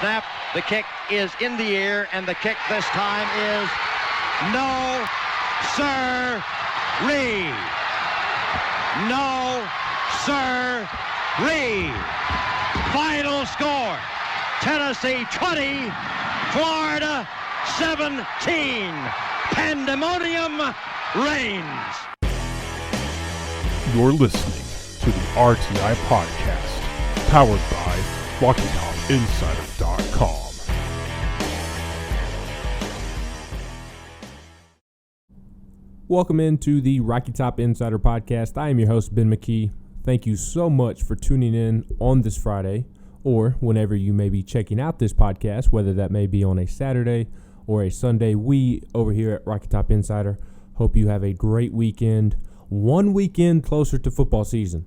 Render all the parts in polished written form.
snap. The kick is in the air, and the kick this time is no, sir-ree. No, sir-ree. Final score, Tennessee 20, Florida 17. Pandemonium reigns. You're listening to the RTI Podcast, powered by RockyTopInsider.com. Welcome into the Rocky Top Insider Podcast. I am your host, Ben McKee. Thank you so much for tuning in on this Friday, or whenever you may be checking out this podcast, whether that may be on a Saturday or a Sunday. We over here at Rocky Top Insider hope you have a great weekend. One weekend closer to football season,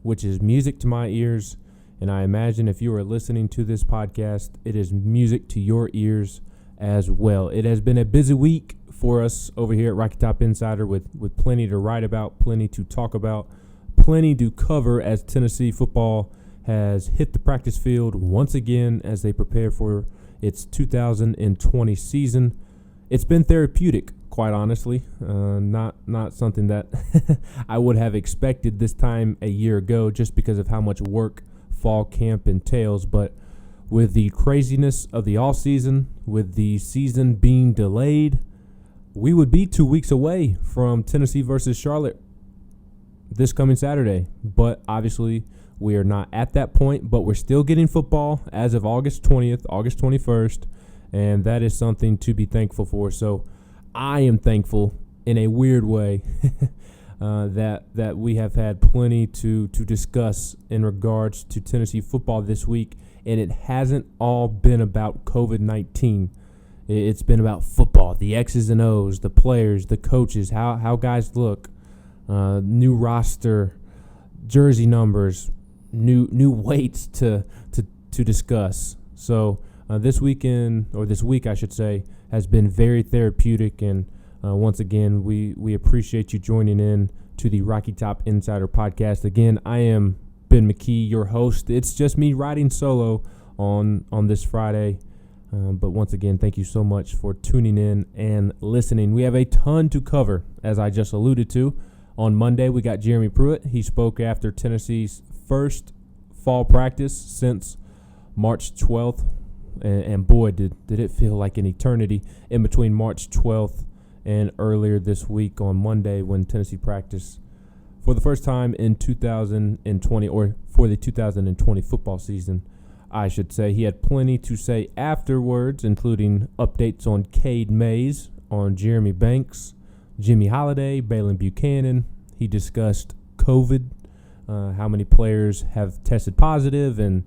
which is music to my ears. And I imagine if you are listening to this podcast, it is music to your ears as well. It has been a busy week for us over here at Rocky Top Insider with plenty to write about, plenty to talk about, plenty to cover as Tennessee football has hit the practice field once again as they prepare for its 2020 season. It's been therapeutic, quite honestly. Not something that I would have expected this time a year ago just because of how much work fall camp entails. But with the craziness of the offseason, with the season being delayed, we would be 2 weeks away from Tennessee versus Charlotte this coming Saturday. But obviously, we are not at that point, but we're still getting football as of August 20th, August 21st, and that is something to be thankful for. So I am thankful in a weird way that we have had plenty to discuss in regards to Tennessee football this week, and it hasn't all been about COVID-19. It's been about football, the X's and O's, the players, the coaches, how guys look, new roster, jersey numbers, new weights to discuss. So this week, I should say, has been very therapeutic, and once again, we appreciate you joining in to the Rocky Top Insider Podcast. Again, I am Ben McKee, your host. It's just me riding solo on this Friday. But once again, thank you so much for tuning in and listening. We have a ton to cover, as I just alluded to. On Monday, we got Jeremy Pruitt. He spoke after Tennessee's first fall practice since March 12th. And boy, did it feel like an eternity in between March 12th and earlier this week on Monday when Tennessee practiced for the first time in 2020, or for the 2020 football season, I should say. He had plenty to say afterwards, including updates on Cade Mays, on Jeremy Banks, Jimmy Holiday, Balin Buchanan. He discussed COVID, how many players have tested positive, and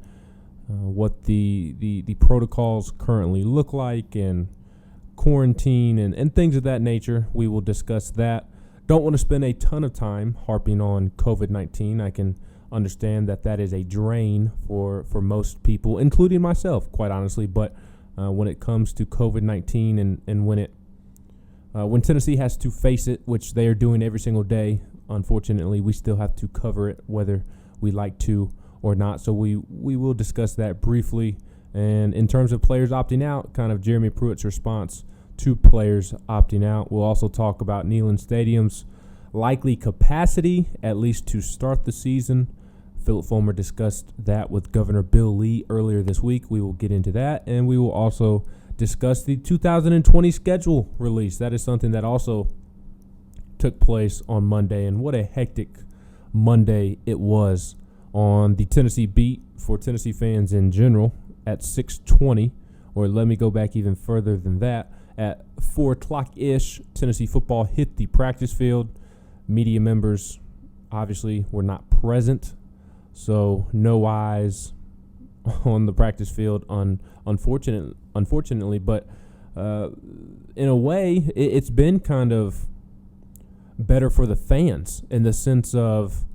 what the protocols currently look like, and quarantine and things of that nature. We will discuss that. Don't want to spend a ton of time harping on COVID-19. I can understand that is a drain for most people, including myself, quite honestly. But when it comes to COVID-19 and when Tennessee has to face it, which they are doing every single day, unfortunately, we still have to cover it whether we like to or not. So we will discuss that briefly. And in terms of players opting out, kind of Jeremy Pruitt's response to players opting out. We'll also talk about Neyland Stadium's likely capacity, at least to start the season. Philip Fulmer discussed that with Governor Bill Lee earlier this week. We will get into that, and we will also discuss the 2020 schedule release. That is something that also took place on Monday, and what a hectic Monday it was on the Tennessee beat for Tennessee fans in general at 6:20, or let me go back even further than that. At 4 o'clock-ish, Tennessee football hit the practice field. Media members obviously were not present, so no eyes on the practice field, unfortunately. But in a way, it's been kind of better for the fans in the sense of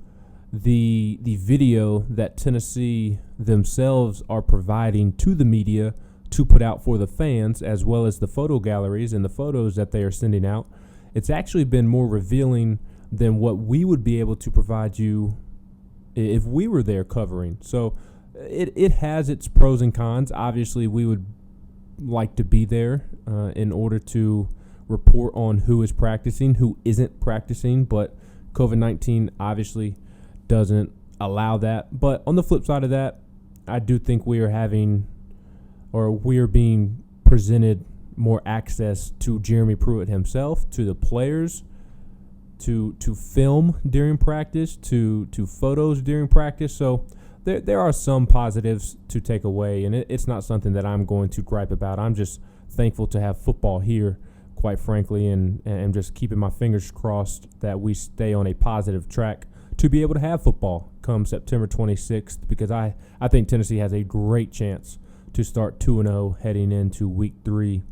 the video that Tennessee themselves are providing to the media to put out for the fans, as well as the photo galleries and the photos that they are sending out. It's actually been more revealing than what we would be able to provide you if we were there covering. So it has its pros and cons. Obviously, we would like to be there in order to report on who is practicing, who isn't practicing, but COVID-19 obviously doesn't allow that. But on the flip side of that, I do think we are being presented more access to Jeremy Pruitt himself, to the players, to film during practice, to photos during practice. So there are some positives to take away, and it's not something that I'm going to gripe about. I'm just thankful to have football here, quite frankly, and just keeping my fingers crossed that we stay on a positive track to be able to have football come September 26th, because I think Tennessee has a great chance to start 2-0 heading into week 3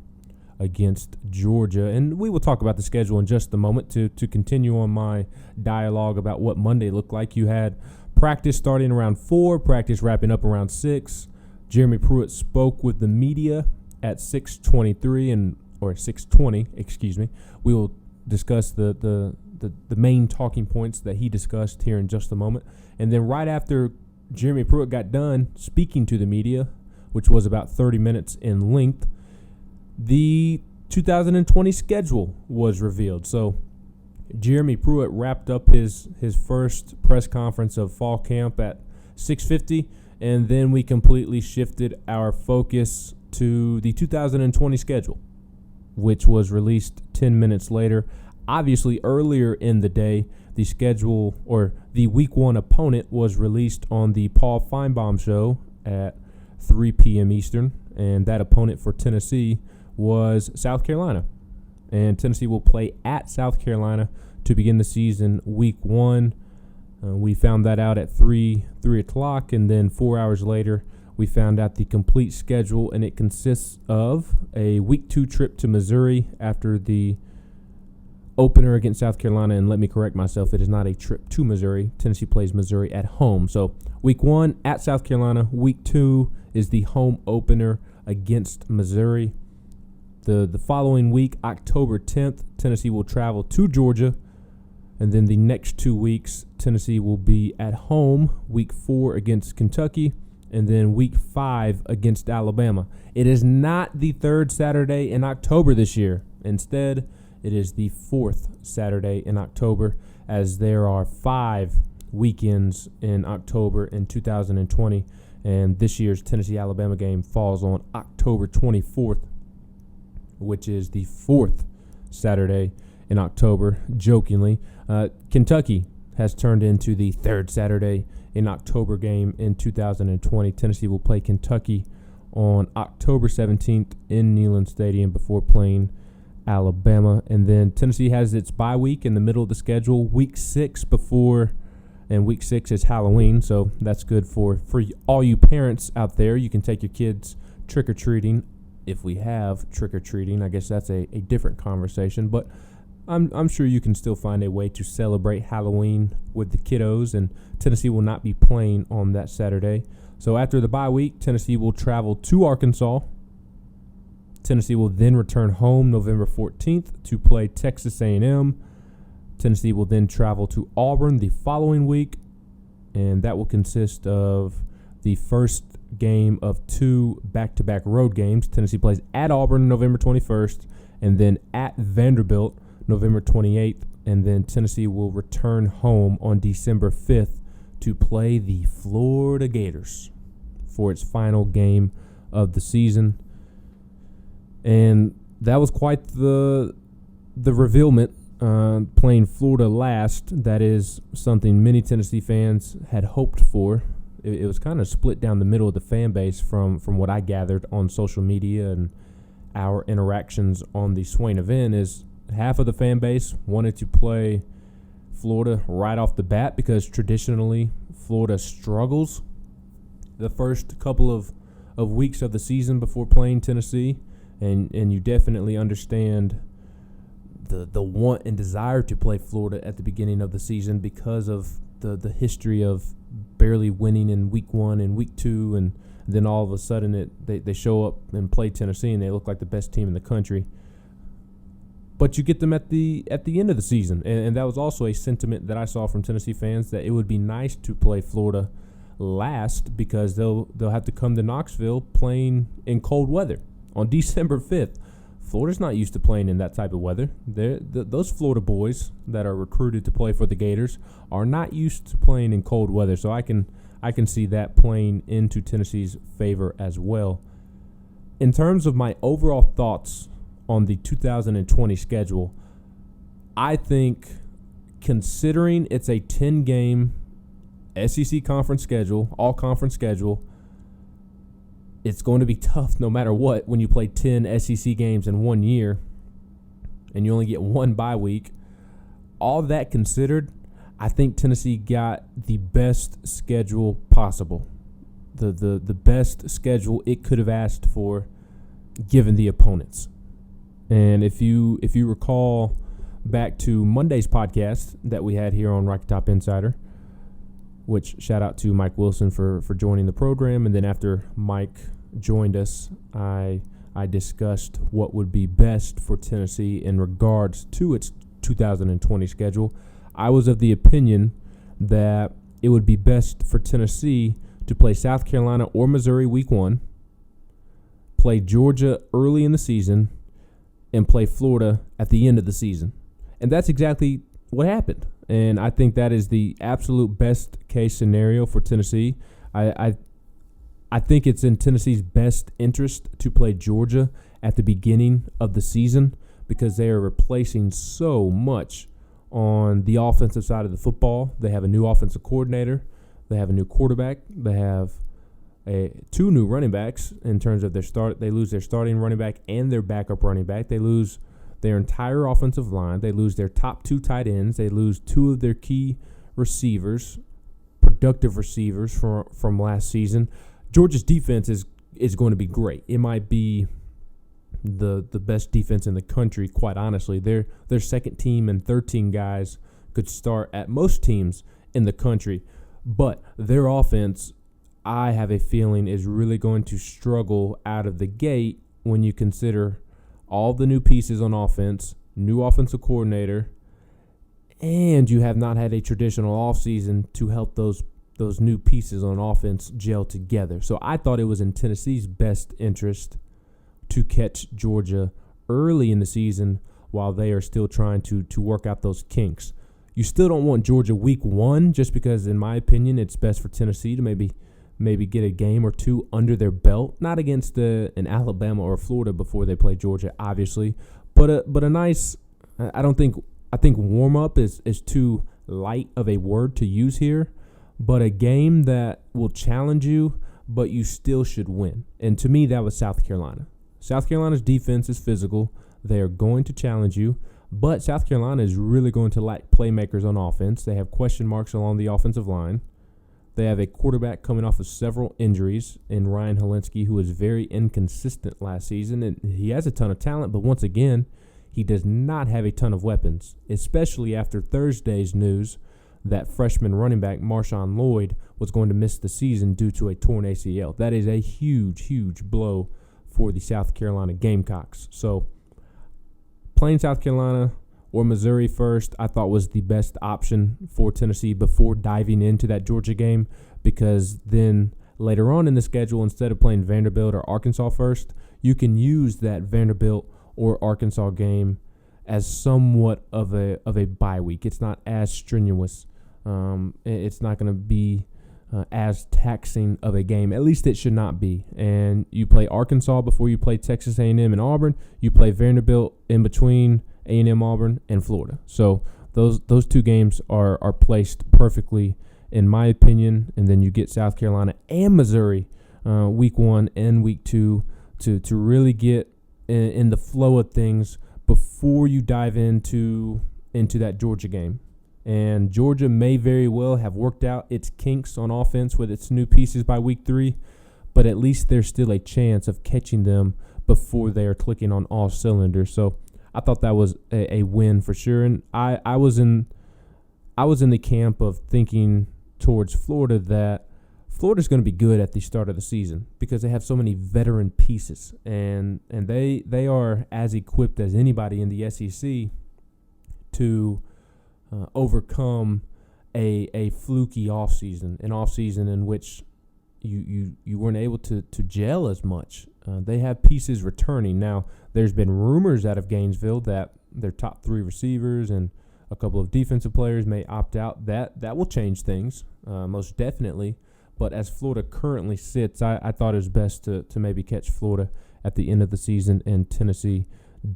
against Georgia. And we will talk about the schedule in just a moment to continue on my dialogue about what Monday looked like. You had practice starting around 4, practice wrapping up around 6. Jeremy Pruitt spoke with the media at 6:20, excuse me. We will discuss the main talking points that he discussed here in just a moment. And then right after Jeremy Pruitt got done speaking to the media, which was about 30 minutes in length, the 2020 schedule was revealed. So Jeremy Pruitt wrapped up his first press conference of fall camp at 6:50, and then we completely shifted our focus to the 2020 schedule, which was released 10 minutes later. Obviously, earlier in the day, the schedule or the week 1 opponent was released on the Paul Feinbaum show at 3 p.m. Eastern, and that opponent for Tennessee was South Carolina. And Tennessee will play at South Carolina to begin the season week 1. We found that out at 3 o'clock, and then 4 hours later, we found out the complete schedule, and it consists of a week 2 trip to Missouri after the opener against South Carolina. And let me correct myself, it is not a trip to Missouri. Tennessee plays Missouri at home. So week 1 at South Carolina, week 2 is the home opener against Missouri. The following week, October 10th, Tennessee will travel to Georgia. And then the next 2 weeks, Tennessee will be at home, week 4 against Kentucky, and then week 5 against Alabama. It is not the 3rd Saturday in October this year. Instead, it is the 4th Saturday in October, as there are 5 weekends in October in 2020. And this year's Tennessee-Alabama game falls on October 24th, which is the 4th Saturday in October, jokingly. Kentucky has turned into the 3rd Saturday in October game in 2020. Tennessee will play Kentucky on October 17th in Neyland Stadium before playing Alabama. And then Tennessee has its bye week in the middle of the schedule, week 6 and week 6 is Halloween, so that's good for all you parents out there. You can take your kids trick-or-treating. If we have trick-or-treating, I guess that's a different conversation, but I'm sure you can still find a way to celebrate Halloween with the kiddos, and Tennessee will not be playing on that Saturday. So after the bye week, Tennessee will travel to Arkansas. Tennessee will then return home November 14th to play Texas A&M. Tennessee will then travel to Auburn the following week, and that will consist of the first game of 2 back-to-back road games. Tennessee plays at Auburn November 21st, and then at Vanderbilt November 28th, and then Tennessee will return home on December 5th to play the Florida Gators for its final game of the season. And that was quite the revealment, playing Florida last. That is something many Tennessee fans had hoped for. It was kind of split down the middle of the fan base from what I gathered on social media and our interactions on the Swain event. Is half of the fan base wanted to play Florida right off the bat because traditionally Florida struggles the first couple of weeks of the season before playing Tennessee, and you definitely understand the want and desire to play Florida at the beginning of the season because of the history of barely winning in week 1 and week 2, and then all of a sudden they show up and play Tennessee and they look like the best team in the country. But you get them at the end of the season, and that was also a sentiment that I saw from Tennessee fans, that it would be nice to play Florida last because they'll have to come to Knoxville playing in cold weather on December 5th. Florida's not used to playing in that type of weather. Those Florida boys that are recruited to play for the Gators are not used to playing in cold weather, so I can see that playing into Tennessee's favor as well. In terms of my overall thoughts on the 2020 schedule, I think considering it's a 10-game SEC conference schedule, all-conference schedule, it's going to be tough no matter what when you play 10 SEC games in 1 year and you only get one bye week. All that considered, I think Tennessee got the best schedule possible, the best schedule it could have asked for given the opponents. And if you recall back to Monday's podcast that we had here on Rocky Top Insider, which shout out to Mike Wilson for joining the program. And then after Mike joined us, I discussed what would be best for Tennessee in regards to its 2020 schedule. I was of the opinion that it would be best for Tennessee to play South Carolina or Missouri week 1, play Georgia early in the season, and play Florida at the end of the season. And that's exactly what happened. And I think that is the absolute best case scenario for Tennessee. I think it's in Tennessee's best interest to play Georgia at the beginning of the season because they are replacing so much on the offensive side of the football. They have a new offensive coordinator. They have a new quarterback. They have two new running backs in terms of their start. They lose their starting running back and their backup running back. They lose their entire offensive line. They lose their top 2 tight ends. They lose 2 of their key receivers, productive receivers from last season. Georgia's defense is going to be great. It might be the best defense in the country, quite honestly. Their second team and third team guys could start at most teams in the country. But their offense, I have a feeling, is really going to struggle out of the gate when you consider all the new pieces on offense, new offensive coordinator, and you have not had a traditional offseason to help those new pieces on offense gel together. So I thought it was in Tennessee's best interest to catch Georgia early in the season while they are still trying to work out those kinks. You still don't want Georgia week 1 just because, in my opinion, it's best for Tennessee to maybe get a game or 2 under their belt, not against an Alabama or Florida before they play Georgia, obviously, but a nice. I think warm up is too light of a word to use here, but a game that will challenge you, but you still should win. And to me, that was South Carolina. South Carolina's defense is physical. They are going to challenge you, but South Carolina is really going to lack playmakers on offense. They have question marks along the offensive line. They have a quarterback coming off of several injuries in Ryan Helinski, who was very inconsistent last season. And he has a ton of talent, but once again, he does not have a ton of weapons, especially after Thursday's news that freshman running back Marshawn Lloyd was going to miss the season due to a torn ACL. That is a huge, huge blow for the South Carolina Gamecocks. So playing South Carolina or Missouri first, I thought was the best option for Tennessee before diving into that Georgia game, because then later on in the schedule, instead of playing Vanderbilt or Arkansas first, you can use that Vanderbilt or Arkansas game as somewhat of a bye week. It's not as strenuous. It's not going to be as taxing of a game. At least it should not be. And you play Arkansas before you play Texas A&M and Auburn. You play Vanderbilt in between A&M, Auburn, and Florida. So those 2 games are placed perfectly, in my opinion. And then you get South Carolina and Missouri week 1 and week 2 to really get in the flow of things before you dive into that Georgia game. And Georgia may very well have worked out its kinks on offense with its new pieces by week 3, but at least there's still a chance of catching them before they are clicking on all cylinders. So I thought that was a win for sure. And I was in the camp of thinking towards Florida that Florida's going to be good at the start of the season because they have so many veteran pieces, and they are as equipped as anybody in the SEC to overcome a fluky offseason, an offseason in which you weren't able to gel as much. They have pieces returning. Now, there's been rumors out of Gainesville that their top 3 receivers and a couple of defensive players may opt out. That will change things, most definitely. But as Florida currently sits, I thought it was best to maybe catch Florida at the end of the season, and Tennessee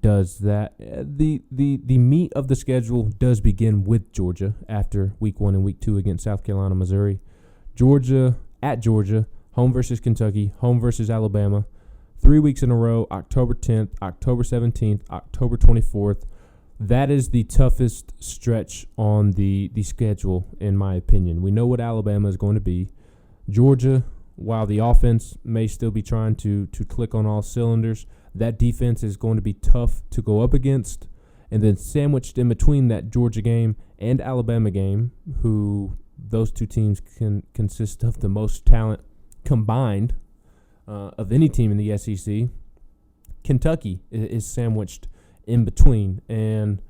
does that. The meat of the schedule does begin with Georgia after week 1 and week 2 against South Carolina, Missouri. Georgia, at Georgia, home versus Kentucky, home versus Alabama. 3 weeks in a row, October 10th, October 17th, October 24th. That is the toughest stretch on the schedule, in my opinion. We know what Alabama is going to be. Georgia, while the offense may still be trying to click on all cylinders, that defense is going to be tough to go up against. And then sandwiched in between that Georgia game and Alabama game, who those two teams can consist of the most talent combined of any team in the SEC, Kentucky is sandwiched in between. And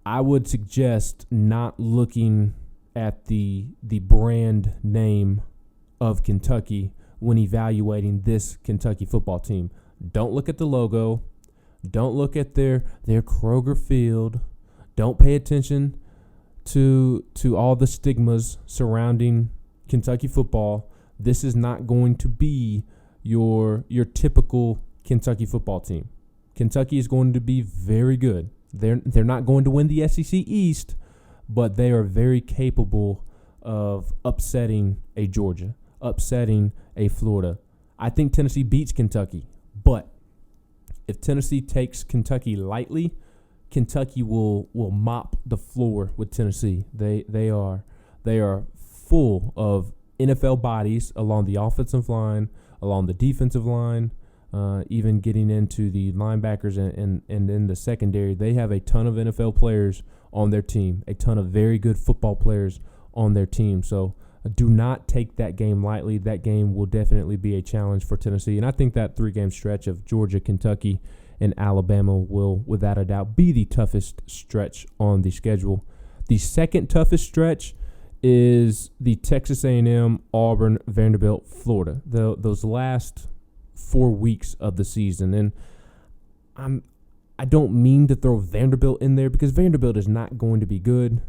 I would suggest not looking at the brand name of Kentucky when evaluating this Kentucky football team. Don't look at the logo. Don't look at their Kroger Field. Don't pay attention to all the stigmas surrounding Kentucky football. This is not going to be your typical Kentucky football team. Kentucky is going to be very good. They're not going to win the SEC East, but they are very capable of upsetting a Georgia, upsetting a Florida. I think Tennessee beats Kentucky, but if Tennessee takes Kentucky lightly, Kentucky will mop the floor with Tennessee. They are full of NFL bodies along the offensive line, along the defensive line, even getting into the linebackers and in the secondary. They have a ton of NFL players on their team, a ton of very good football players on their team. So do not take that game lightly. That game will definitely be a challenge for Tennessee. And I think that 3-game stretch of Georgia, Kentucky, and Alabama will, without a doubt, be the toughest stretch on the schedule. The second toughest stretch is the Texas A&M, Auburn, Vanderbilt, Florida. Those last 4 weeks of the season. And I don't mean to throw Vanderbilt in there because Vanderbilt is not going to be good,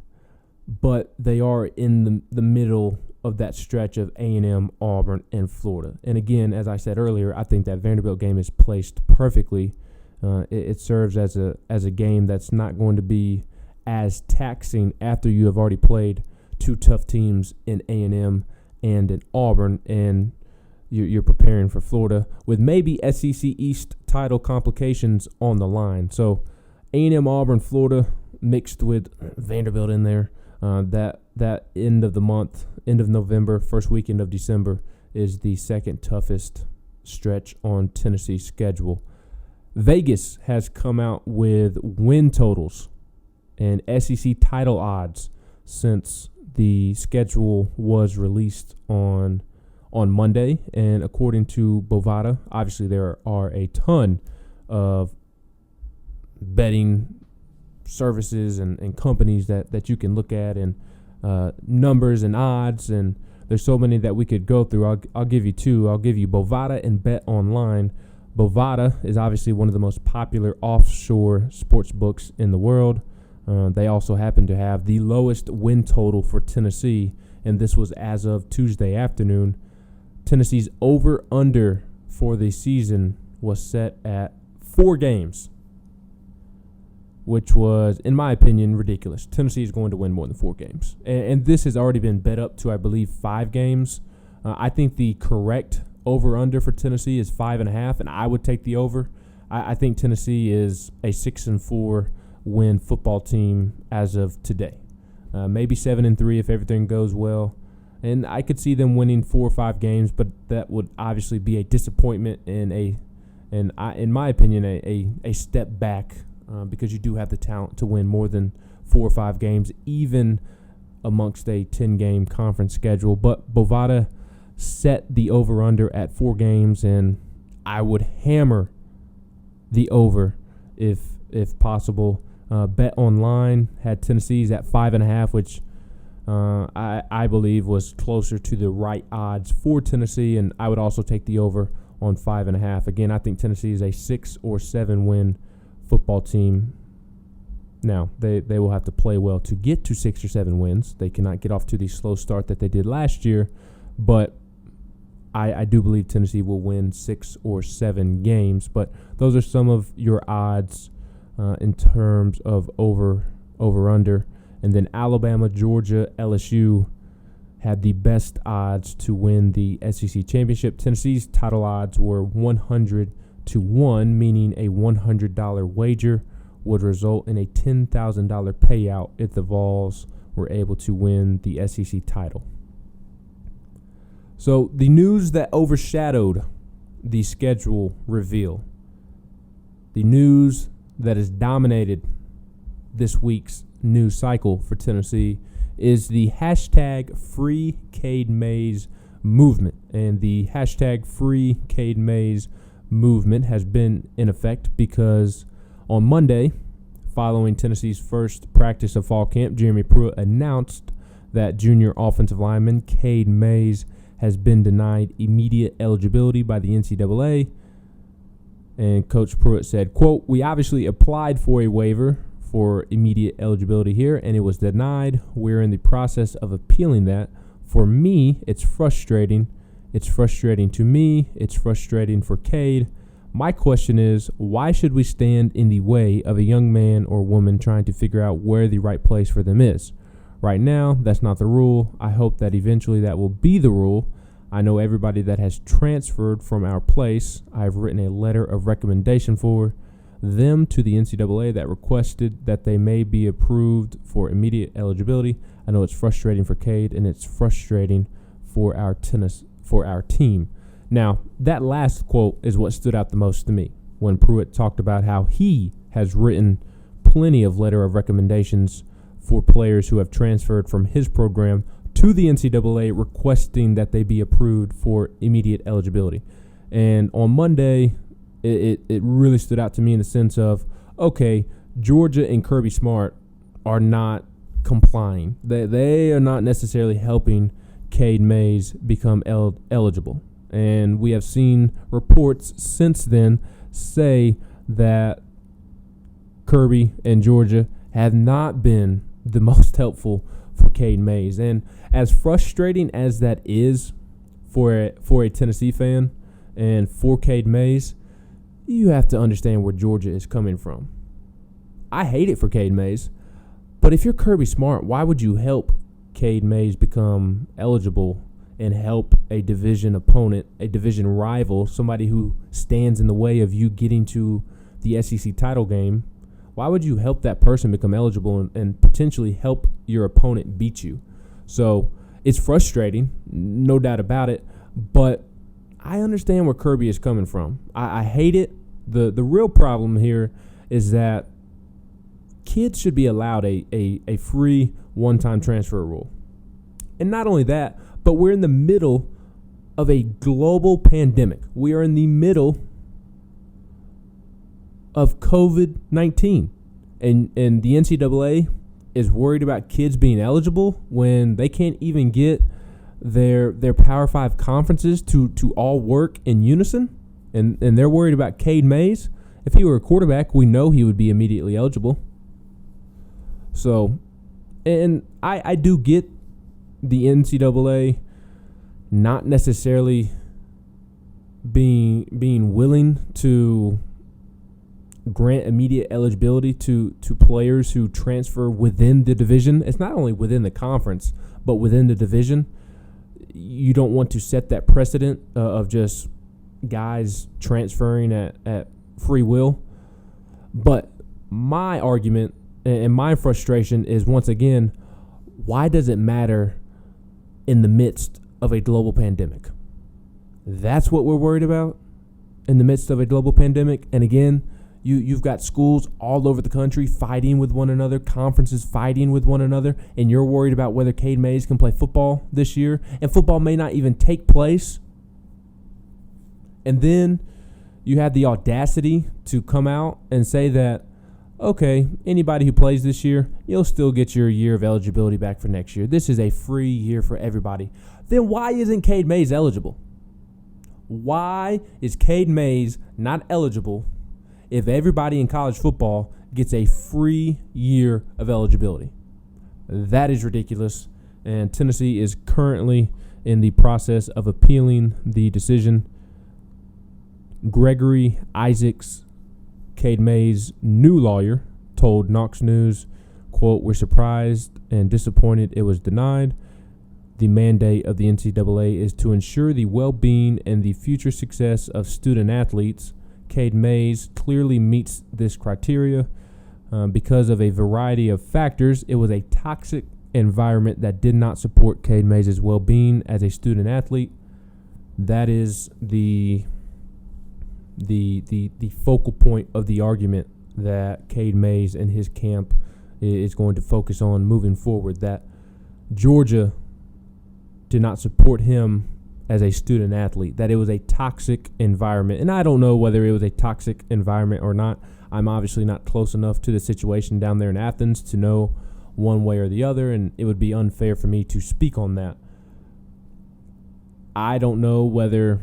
but they are in the middle of that stretch of A&M, Auburn, and Florida. And again, as I said earlier, I think that Vanderbilt game is placed perfectly. It serves as a game that's not going to be as taxing after you have already played two tough teams in A&M and in Auburn, and you're preparing for Florida with maybe SEC East title complications on the line. So A&M, Auburn, Florida mixed with Vanderbilt in there. That end of the month, end of November, first weekend of December is the second toughest stretch on Tennessee's schedule. Vegas has come out with win totals and SEC title odds since the schedule was released on Monday. And according to Bovada, obviously there are a ton of betting services and companies that you can look at, and numbers and odds, and there's so many that we could go through. I'll give you two. I'll give you Bovada and Bet Online. Bovada is obviously one of the most popular offshore sports books in the world. They also happen to have the lowest win total for Tennessee, and this was as of Tuesday afternoon. Tennessee's over-under for the season was set at 4 games, which was, in my opinion, ridiculous. Tennessee is going to win more than 4 games. And this has already been bet up to, I believe, 5 games. I think the correct over-under for Tennessee is 5.5, and I would take the over. I think Tennessee is a 6-4 win football team as of today. Maybe 7-3 if everything goes well. And I could see them winning 4 or 5 games, but that would obviously be a disappointment and in my opinion, a step back. Because you do have the talent to win more than 4 or 5 games, even amongst a 10-game conference schedule. But Bovada set the over-under at 4 games, and I would hammer the over if possible. Bet Online had Tennessee's at 5.5, which I believe was closer to the right odds for Tennessee, and I would also take the over on 5.5. Again, I think Tennessee is a 6 or 7 win football team. Now, they will have to play well to get to 6 or 7 wins. They cannot get off to the slow start that they did last year, but I do believe Tennessee will win 6 or 7 games. But those are some of your odds in terms of over-under. And then Alabama, Georgia, LSU had the best odds to win the SEC championship. Tennessee's title odds were 100 to 1, meaning a $100 wager would result in a $10,000 payout if the Vols were able to win the SEC title. So the news that overshadowed the schedule reveal, the news that has dominated this week's news cycle for Tennessee, is the hashtag Free Cade Mays movement. And the hashtag Free Cade Mays movement has been in effect because on Monday, following Tennessee's first practice of fall camp, Jeremy Pruitt announced that junior offensive lineman Cade Mays has been denied immediate eligibility by the NCAA. And Coach Pruitt said, quote, "We obviously applied for a waiver for immediate eligibility here, and it was denied. We're in the process of appealing that. For me, it's frustrating. It's frustrating to me. It's frustrating for Cade. My question is, why should we stand in the way of a young man or woman trying to figure out where the right place for them is? Right now, that's not the rule. I hope that eventually that will be the rule. I know everybody that has transferred from our place. I've written a letter of recommendation for them to the NCAA that requested that they may be approved for immediate eligibility. I know it's frustrating for Cade, and it's frustrating for our team." Now, that last quote is what stood out the most to me when Pruitt talked about how he has written plenty of letter of recommendations for players who have transferred from his program to the NCAA requesting that they be approved for immediate eligibility. And on Monday, it really stood out to me in the sense of, okay, Georgia and Kirby Smart are not complying. They are not necessarily helping Cade Mays become eligible. And we have seen reports since then say that Kirby and Georgia have not been the most helpful for Cade Mays. And as frustrating as that is for a Tennessee fan and for Cade Mays, you have to understand where Georgia is coming from. I hate it for Cade Mays, but if you're Kirby Smart, why would you help Cade Mays become eligible and help a division opponent, a division rival, somebody who stands in the way of you getting to the SEC title game? Why would you help that person become eligible and potentially help your opponent beat you? So it's frustrating, no doubt about it, but I understand where Kirby is coming from. I hate it. The real problem here is that kids should be allowed a free one-time transfer rule. And not only that, but we're in the middle of a global pandemic. We are in the middle of COVID-19. And the NCAA is worried about kids being eligible when they can't even get their Power 5 conferences to all work in unison. And they're worried about Cade Mays. If he were a quarterback, we know he would be immediately eligible. So, and I do get the NCAA not necessarily being willing to grant immediate eligibility to players who transfer within the division. It's not only within the conference, but within the division. You don't want to set that precedent of just guys transferring at free will. But my argument and my frustration is, once again, why does it matter in the midst of a global pandemic? That's what we're worried about in the midst of a global pandemic. And again, you've got schools all over the country fighting with one another, conferences fighting with one another, and you're worried about whether Cade Mays can play football this year, and football may not even take place. And then you have the audacity to come out and say that okay, anybody who plays this year, you'll still get your year of eligibility back for next year. This is a free year for everybody. Then why isn't Cade Mays eligible? Why is Cade Mays not eligible if everybody in college football gets a free year of eligibility? That is ridiculous, and Tennessee is currently in the process of appealing the decision. Gregory Isaacs, Cade Mays' new lawyer, told Knox News, quote, "We're surprised and disappointed it was denied. The mandate of the NCAA is to ensure the well-being and the future success of student athletes. Cade Mays clearly meets this criteria. Because of a variety of factors, it was a toxic environment that did not support Cade Mays' well-being as a student athlete." That is the focal point of the argument that Cade Mays and his camp is going to focus on moving forward, that Georgia did not support him as a student athlete, that it was a toxic environment. And I don't know whether it was a toxic environment or not. I'm obviously not close enough to the situation down there in Athens to know one way or the other, and it would be unfair for me to speak on that. I don't know whether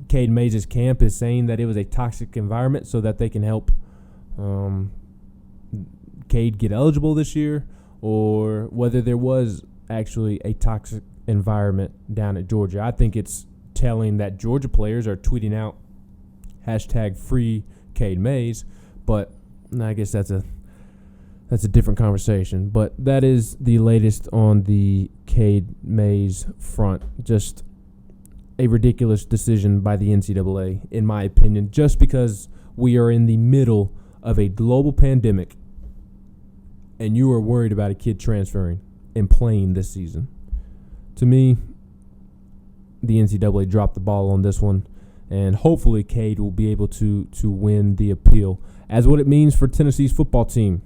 Cade Mays' camp is saying that it was a toxic environment so that they can help Cade get eligible this year, or whether there was actually a toxic environment down at Georgia. I think it's telling that Georgia players are tweeting out hashtag free Cade Mays, but I guess that's a different conversation. But that is the latest on the Cade Mays front. Just a ridiculous decision by the NCAA, in my opinion, just because we are in the middle of a global pandemic and you are worried about a kid transferring and playing this season. To me, the NCAA dropped the ball on this one, and hopefully Cade will be able to win the appeal. As what it means for Tennessee's football team,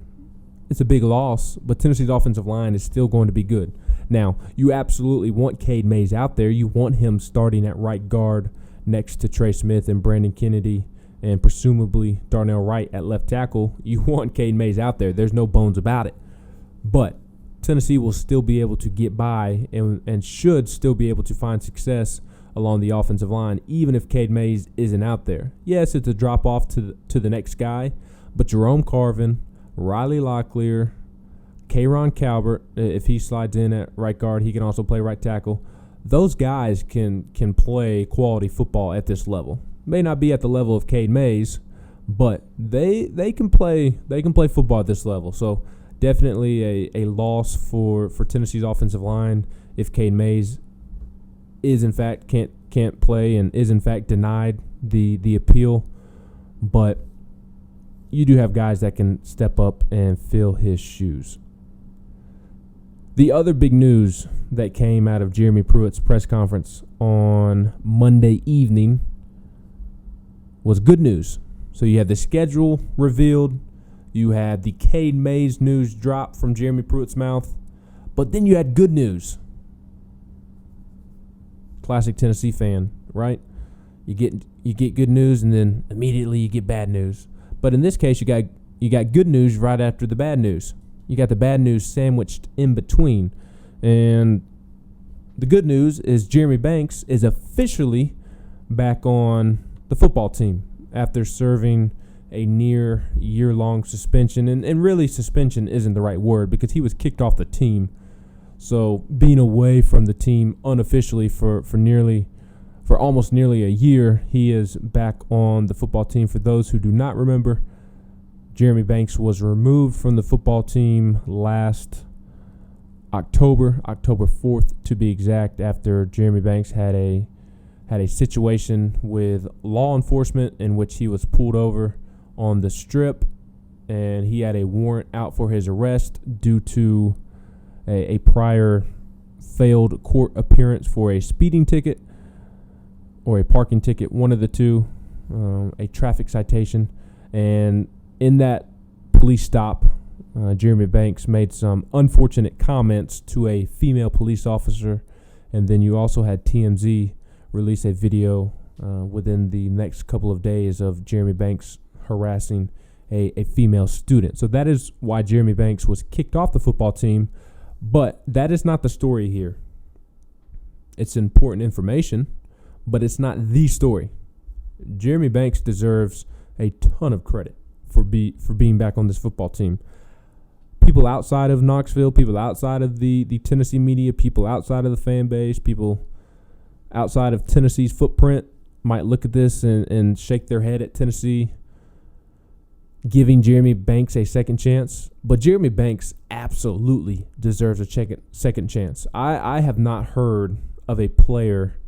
it's a big loss, but Tennessee's offensive line is still going to be good. Now, you absolutely want Cade Mays out there. You want him starting at right guard next to Trey Smith and Brandon Kennedy and presumably Darnell Wright at left tackle. You want Cade Mays out there. There's no bones about it. But Tennessee will still be able to get by and should still be able to find success along the offensive line, even if Cade Mays isn't out there. Yes, it's a drop-off to the next guy, but Jerome Carvin, Riley Locklear, Kayron Calvert, if he slides in at right guard, he can also play right tackle. Those guys can play quality football at this level. May not be at the level of Cade Mays, but they can play football at this level. So definitely a loss for Tennessee's offensive line if Cade Mays is in fact can't play and is in fact denied the appeal. But you do have guys that can step up and fill his shoes. The other big news that came out of Jeremy Pruitt's press conference on Monday evening was good news. So you had the schedule revealed, you had the Cade Mays news drop from Jeremy Pruitt's mouth, but then you had good news. Classic Tennessee fan, right? You get good news and then immediately you get bad news. But in this case, you got good news right after the bad news. You got the bad news sandwiched in between. And the good news is Jeremy Banks is officially back on the football team after serving a near year-long suspension. And really suspension isn't the right word because he was kicked off the team. So being away from the team unofficially for almost nearly a year, he is back on the football team. For those who do not remember, Jeremy Banks was removed from the football team last October 4th to be exact, after Jeremy Banks had a situation with law enforcement in which he was pulled over on the strip and he had a warrant out for his arrest due to a prior failed court appearance for a speeding ticket or a parking ticket, one of the two, a traffic citation. And in that police stop, Jeremy Banks made some unfortunate comments to a female police officer, and then you also had TMZ release a video within the next couple of days of Jeremy Banks harassing a female student. So that is why Jeremy Banks was kicked off the football team. But that is not the story here. It's important information, but it's not the story. Jeremy Banks deserves a ton of credit for being back on this football team. People outside of Knoxville, people outside of the Tennessee media, people outside of the fan base, people outside of Tennessee's footprint might look at this and shake their head at Tennessee giving Jeremy Banks a second chance. But Jeremy Banks absolutely deserves a second chance. I have not heard of a player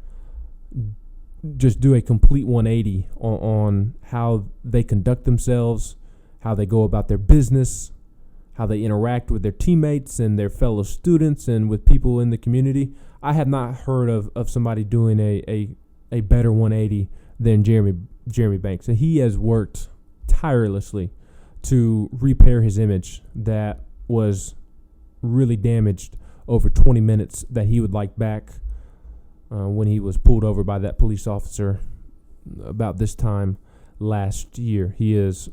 just do a complete 180 on how they conduct themselves, how they go about their business, how they interact with their teammates and their fellow students and with people in the community. I have not heard of somebody doing a better 180 than Jeremy Banks. And he has worked tirelessly to repair his image that was really damaged over 20 minutes that he would like back when he was pulled over by that police officer about this time last year. He has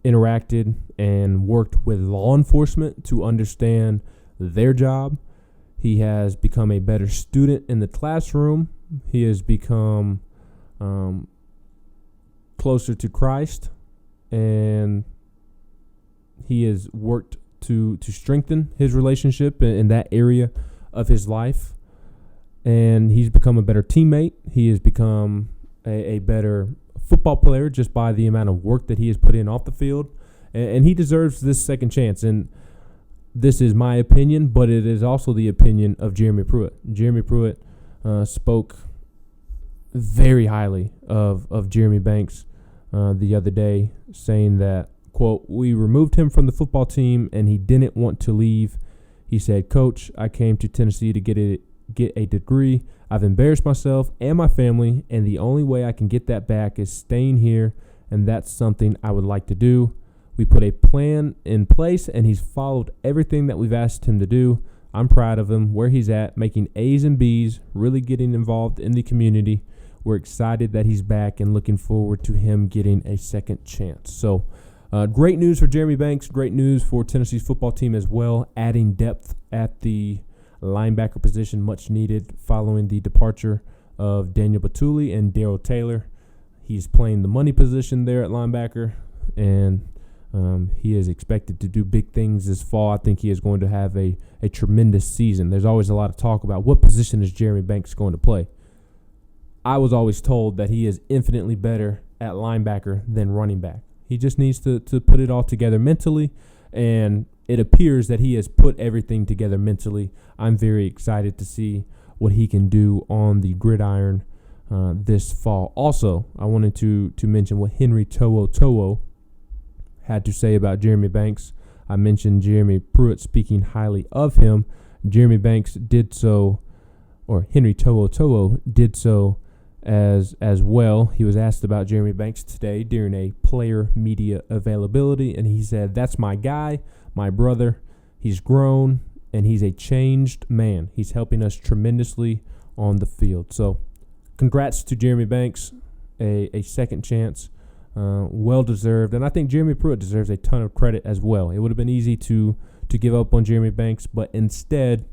interacted and worked with law enforcement to understand their job. He has become a better student in the classroom. He has become closer to Christ, and he has worked to strengthen his relationship in that area of his life. And he's become a better teammate. He has become a better football player just by the amount of work that he has put in off the field. And he deserves this second chance. And this is my opinion, but it is also the opinion of Jeremy Pruitt. Jeremy Pruitt spoke very highly of Jeremy Banks the other day, saying that, quote, "We removed him from the football team and he didn't want to leave. He said, 'Coach, I came to Tennessee to get a degree. I've embarrassed myself and my family, and the only way I can get that back is staying here, and that's something I would like to do. We put a plan in place, and he's followed everything that we've asked him to do. I'm proud of him, where he's at, making A's and B's, really getting involved in the community. We're excited that he's back and looking forward to him getting a second chance.'" So great news for Jeremy Banks, great news for Tennessee's football team as well, adding depth at the linebacker position, much needed following the departure of Daniel Batuli and Darrell Taylor. He's playing the money position there at linebacker, and he is expected to do big things this fall. I think he is going to have a tremendous season. There's always a lot of talk about what position is Jeremy Banks going to play. I was always told that he is infinitely better at linebacker than running back. He just needs to put it all together mentally, and it appears that he has put everything together mentally. I'm very excited to see what he can do on the gridiron this fall. Also, I wanted to mention what Henry To'o had to say about Jeremy Banks. I mentioned Jeremy Pruitt speaking highly of him. Jeremy Banks did so, or Henry To'o did so as well. He was asked about Jeremy Banks today during a player media availability, and he said, "That's my guy, my brother. He's grown, and he's a changed man. He's helping us tremendously on the field." So congrats to Jeremy Banks, a second chance, well-deserved. And I think Jeremy Pruitt deserves a ton of credit as well. It would have been easy to give up on Jeremy Banks, but instead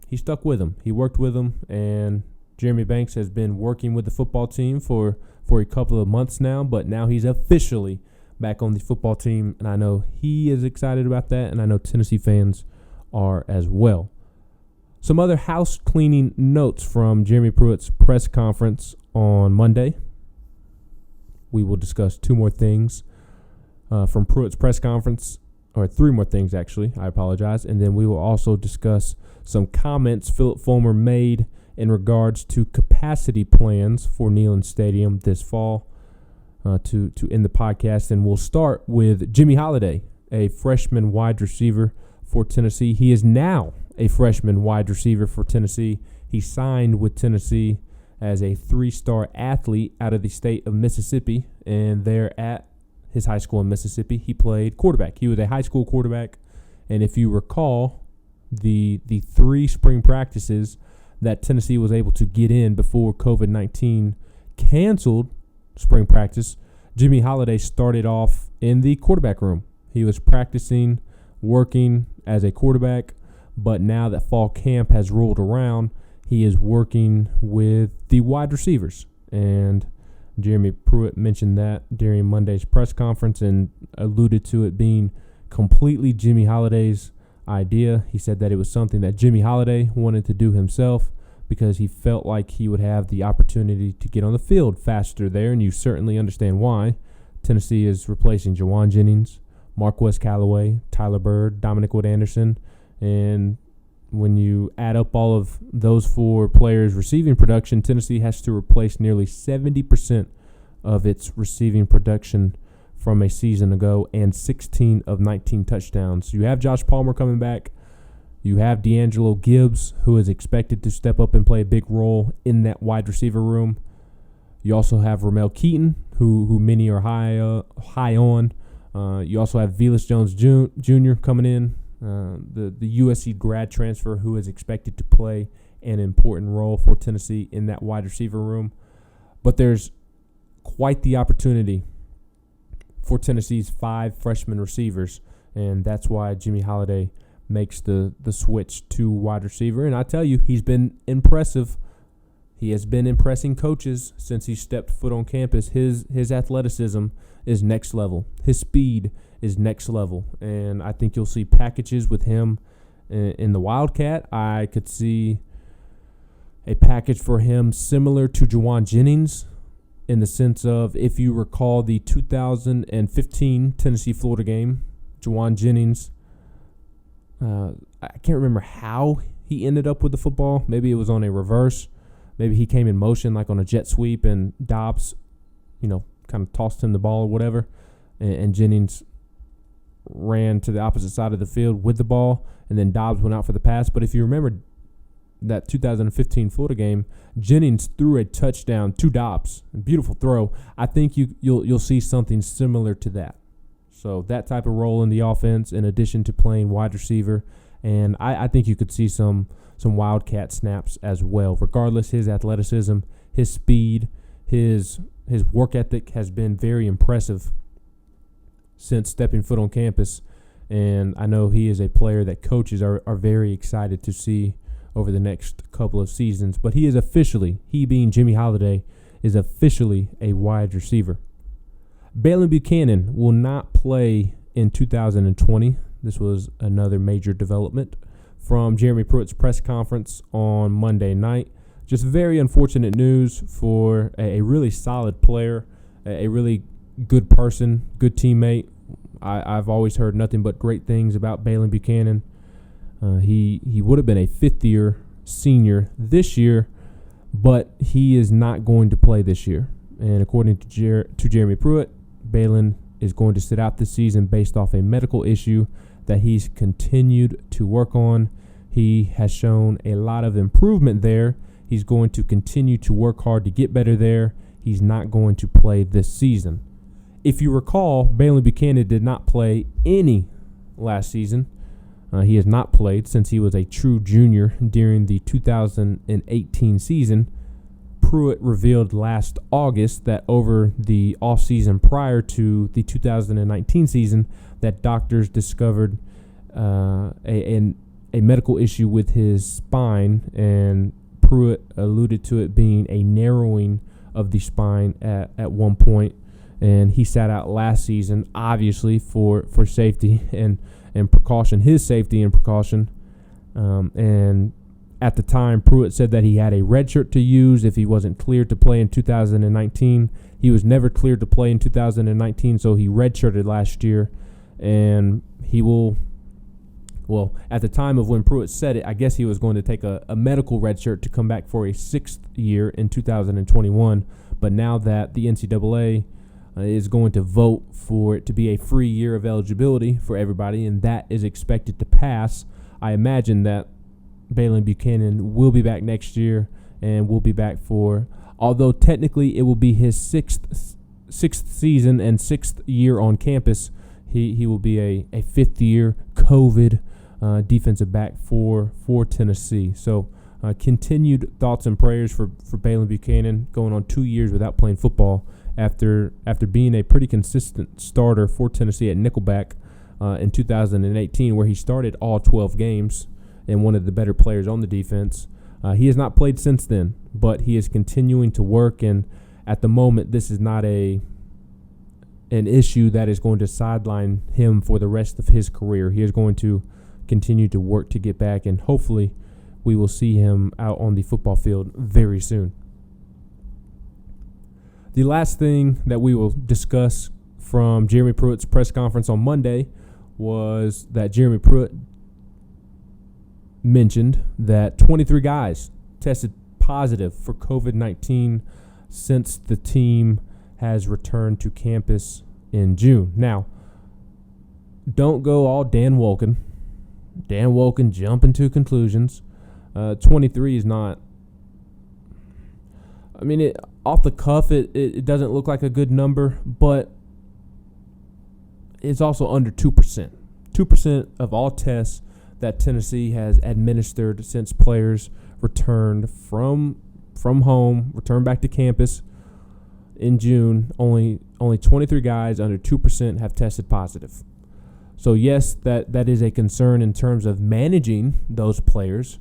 he stuck with him. He worked with him, and Jeremy Banks has been working with the football team for a couple of months now, but now he's officially back on the football team, and I know he is excited about that, and I know Tennessee fans are as well. Some other house cleaning notes from Jeremy Pruitt's press conference on Monday. We will discuss two more things from Pruitt's press conference, or three more things actually, I apologize, and then we will also discuss some comments Philip Fulmer made in regards to capacity plans for Neyland Stadium this fall to end the podcast. And we'll start with Jimmy Holiday, a freshman wide receiver for Tennessee. He is now a freshman wide receiver for Tennessee. He signed with Tennessee as a 3-star athlete out of the state of Mississippi, and there at his high school in Mississippi, he played quarterback. He was a high school quarterback, and if you recall, the 3 spring practices that Tennessee was able to get in before COVID-19 canceled spring practice, Jimmy Holiday started off in the quarterback room. He was practicing, working as a quarterback, but now that fall camp has rolled around, he is working with the wide receivers. And Jeremy Pruitt mentioned that during Monday's press conference and alluded to it being completely Jimmy Holiday's idea. He said that it was something that Jimmy Holiday wanted to do himself because he felt like he would have the opportunity to get on the field faster there, and you certainly understand why. Tennessee is replacing Juwan Jennings, Marquez Callaway, Tyler Bird, Dominic Wood-Anderson, and when you add up all of those 4 players' receiving production, Tennessee has to replace nearly 70% of its receiving production from a season ago and 16 of 19 touchdowns. You have Josh Palmer coming back. You have D'Angelo Gibbs, who is expected to step up and play a big role in that wide receiver room. You also have Ramel Keaton, who many are high on. You also have Velus Jones Jr. coming in, the USC grad transfer who is expected to play an important role for Tennessee in that wide receiver room. But there's quite the opportunity for Tennessee's 5 freshman receivers, and that's why Jimmy Holiday makes the switch to wide receiver. And I tell you, he's been impressive. He has been impressing coaches since he stepped foot on campus. His athleticism is next level. His speed is next level. And I think you'll see packages with him in the Wildcat. I could see a package for him similar to Juwan Jennings in the sense of, if you recall the 2015 Tennessee-Florida game, Juwan Jennings, I can't remember how he ended up with the football. Maybe it was on a reverse. Maybe he came in motion like on a jet sweep and Dobbs, kind of tossed him the ball or whatever. And Jennings ran to the opposite side of the field with the ball, and then Dobbs went out for the pass. But if you remember that 2015 Florida game, Jennings threw a touchdown to Dobbs. A beautiful throw. I think you'll see something similar to that. So that type of role in the offense, in addition to playing wide receiver, and I think you could see some Wildcat snaps as well. Regardless, his athleticism, his speed, his work ethic has been very impressive since stepping foot on campus, and I know he is a player that coaches are very excited to see over the next couple of seasons. But he is officially, he being Jimmy Holiday, is officially a wide receiver. Baylon Buchanan will not play in 2020. This was another major development from Jeremy Pruitt's press conference on Monday night. Just very unfortunate news for a really solid player, a really good person, good teammate. I've always heard nothing but great things about Baylon Buchanan. He would have been a fifth-year senior this year, but he is not going to play this year. And according to Jeremy Pruitt, Baylon is going to sit out this season based off a medical issue that he's continued to work on. He has shown a lot of improvement there. He's going to continue to work hard to get better there. He's not going to play this season. If you recall, Baylon Buchanan did not play any last season. He has not played since he was a true junior during the 2018 season. Pruitt revealed last August that over the offseason prior to the 2019 season that doctors discovered a medical issue with his spine, and Pruitt alluded to it being a narrowing of the spine at one point, and he sat out last season, obviously for safety and precaution, his safety and precaution. And at the time, Pruitt said that he had a red shirt to use if he wasn't cleared to play in 2019. He was never cleared to play in 2019, so he redshirted last year, and he will. Well, at the time of when Pruitt said it, I guess he was going to take a medical red shirt to come back for a sixth year in 2021. But now that the NCAA is going to vote for it to be a free year of eligibility for everybody, and that is expected to pass, I imagine that Baylon Buchanan will be back next year and will be back for, although technically it will be his sixth season and sixth year on campus, he will be a fifth year COVID defensive back for Tennessee. So continued thoughts and prayers for Baylon Buchanan, going on 2 years without playing football, after being a pretty consistent starter for Tennessee at nickelback in 2018, where he started all 12 games and one of the better players on the defense. He has not played since then, but he is continuing to work, and at the moment, this is not an issue that is going to sideline him for the rest of his career. He is going to continue to work to get back, and hopefully we will see him out on the football field very soon. The last thing that we will discuss from Jeremy Pruitt's press conference on Monday was that Jeremy Pruitt mentioned that 23 guys tested positive for COVID-19 since the team has returned to campus in June. Now, don't go all Dan Wolken jumping to conclusions. 23 is not, I mean, off the cuff, it doesn't look like a good number, but it's also under 2%. 2% of all tests that Tennessee has administered since players returned from home, returned back to campus in June. Only 23 guys under 2% have tested positive. So yes, that is a concern in terms of managing those players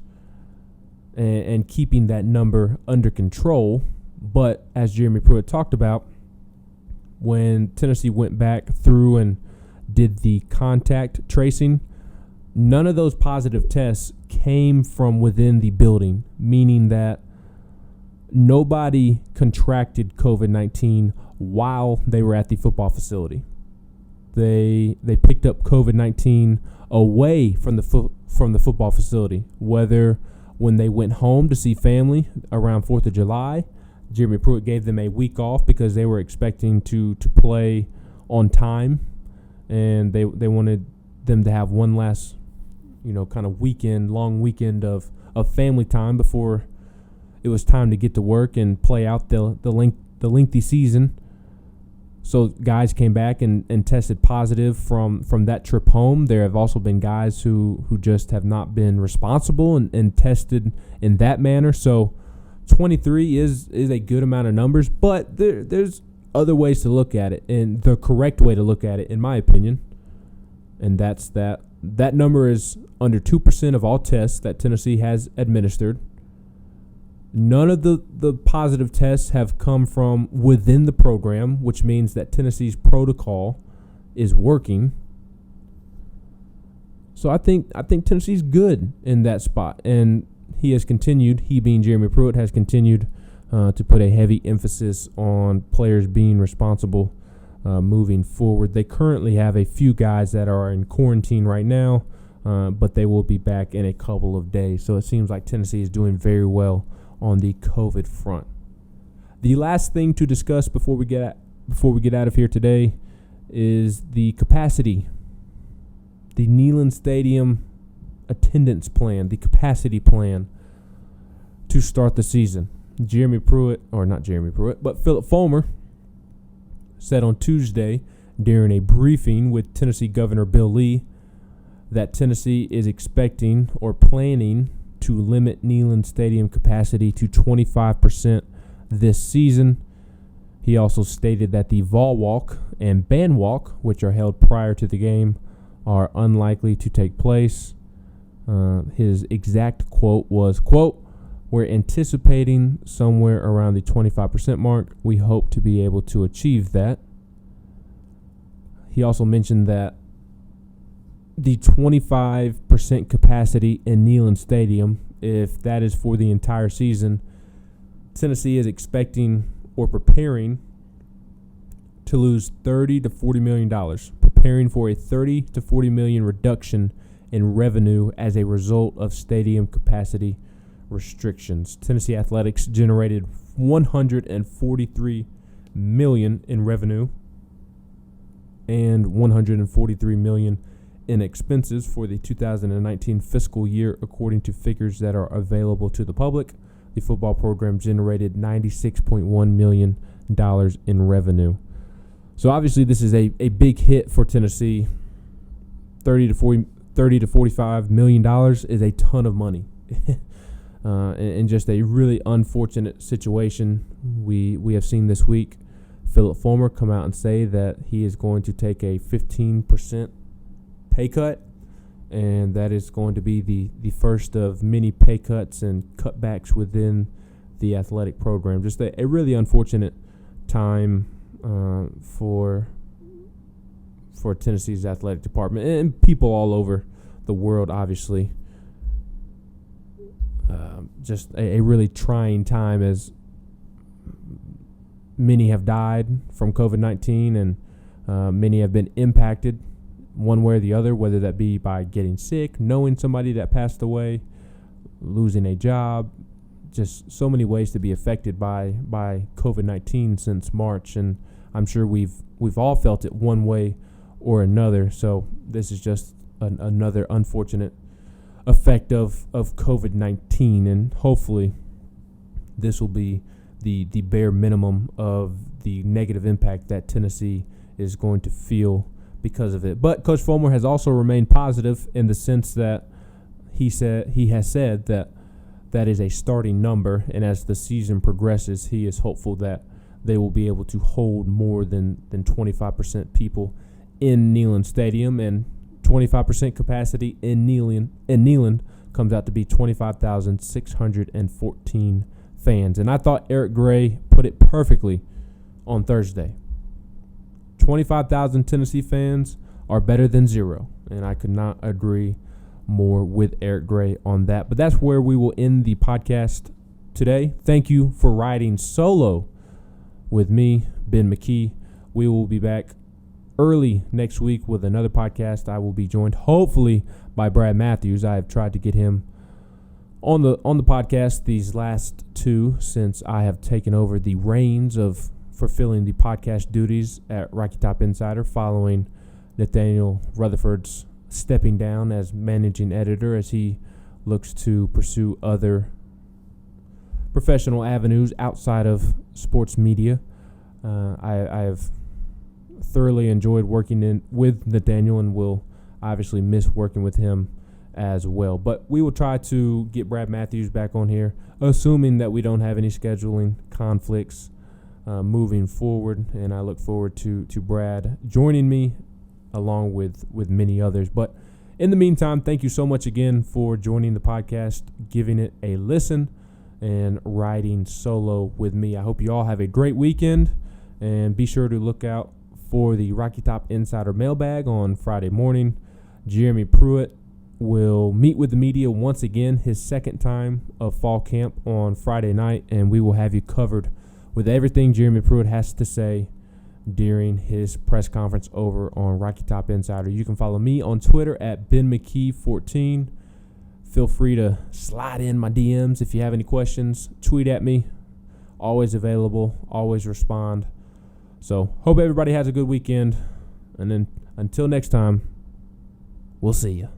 and keeping that number under control. But as Jeremy Pruitt talked about, when Tennessee went back through and did the contact tracing, none of those positive tests came from within the building, meaning that nobody contracted COVID-19 while they were at the football facility. They picked up COVID-19 away from the football facility, whether when they went home to see family around 4th of July. Jeremy Pruitt gave them a week off because they were expecting to play on time, and they wanted them to have one last, kind of long weekend of family time before it was time to get to work and play out the lengthy season. So guys came back and tested positive from that trip home. There have also been guys who just have not been responsible and tested in that manner. So 23 is a good amount of numbers, but there's other ways to look at it, and the correct way to look at it, in my opinion, and that's that number is under 2% of all tests that Tennessee has administered. None of the positive tests have come from within the program, which means that Tennessee's protocol is working. So I think Tennessee's good in that spot, and he being Jeremy Pruitt, has continued to put a heavy emphasis on players being responsible moving forward. They currently have a few guys that are in quarantine right now, but they will be back in a couple of days. So it seems like Tennessee is doing very well on the COVID front. The last thing to discuss before we get out of here today is the capacity, the Neyland Stadium attendance plan, the capacity plan to start the season. Philip Fulmer said on Tuesday during a briefing with Tennessee Governor Bill Lee that Tennessee is expecting or planning to limit Neyland Stadium capacity to 25% this season. He also stated that the Vol Walk and Band Walk, which are held prior to the game, are unlikely to take place. His exact quote was, quote, "We're anticipating somewhere around the 25% mark. We hope to be able to achieve that." He also mentioned that the 25% capacity in Neyland Stadium, if that is for the entire season, Tennessee is expecting or preparing to lose $30 to $40 million, preparing for a $30 to $40 million reduction in revenue as a result of stadium capacity restrictions. Tennessee Athletics generated $143 million in revenue and $143 million in expenses for the 2019 fiscal year, according to figures that are available to the public. The football program generated $96.1 million in revenue. So obviously this is a big hit for Tennessee. $30 to $45 million is a ton of money. And just a really unfortunate situation we have seen this week. Philip Fulmer come out and say that he is going to take a 15% pay cut, and that is going to be the first of many pay cuts and cutbacks within the athletic program. Just a really unfortunate time for Tennessee's athletic department and people all over the world, obviously. Just a really trying time, as many have died from COVID-19 and many have been impacted one way or the other, whether that be by getting sick, knowing somebody that passed away, losing a job, just so many ways to be affected by COVID-19 since March. And I'm sure we've all felt it one way or another. So this is just another unfortunate effect of COVID-19, and hopefully this will be the bare minimum of the negative impact that Tennessee is going to feel because of it. But Coach Fulmer has also remained positive in the sense that he has said that is a starting number, and as the season progresses, he is hopeful that they will be able to hold more than 25% people in Neyland Stadium, and 25% capacity in Neyland comes out to be 25,614 fans. And I thought Eric Gray put it perfectly on Thursday. 25,000 Tennessee fans are better than zero, and I could not agree more with Eric Gray on that. But that's where we will end the podcast today. Thank you for riding solo with me, Ben McKee. We will be back early next week with another podcast. I will be joined hopefully by Brad Matthews. I have tried to get him on the podcast these last two since I have taken over the reins of fulfilling the podcast duties at Rocky Top Insider following Nathaniel Rutherford's stepping down as managing editor, as he looks to pursue other professional avenues outside of sports media. I have thoroughly enjoyed working with Nathaniel, and will obviously miss working with him as well. But we will try to get Brad Matthews back on here, assuming that we don't have any scheduling conflicts moving forward. And I look forward to Brad joining me along with many others. But in the meantime, thank you so much again for joining the podcast, giving it a listen, and riding solo with me. I hope you all have a great weekend, and be sure to look out for the Rocky Top Insider mailbag on Friday morning. Jeremy Pruitt will meet with the media once again, his second time of fall camp on Friday night, and we will have you covered with everything Jeremy Pruitt has to say during his press conference over on Rocky Top Insider. You can follow me on Twitter at Ben McKee14. Feel free to slide in my DMs if you have any questions. Tweet at me. Always available. Always respond. So hope everybody has a good weekend. And then until next time, we'll see you.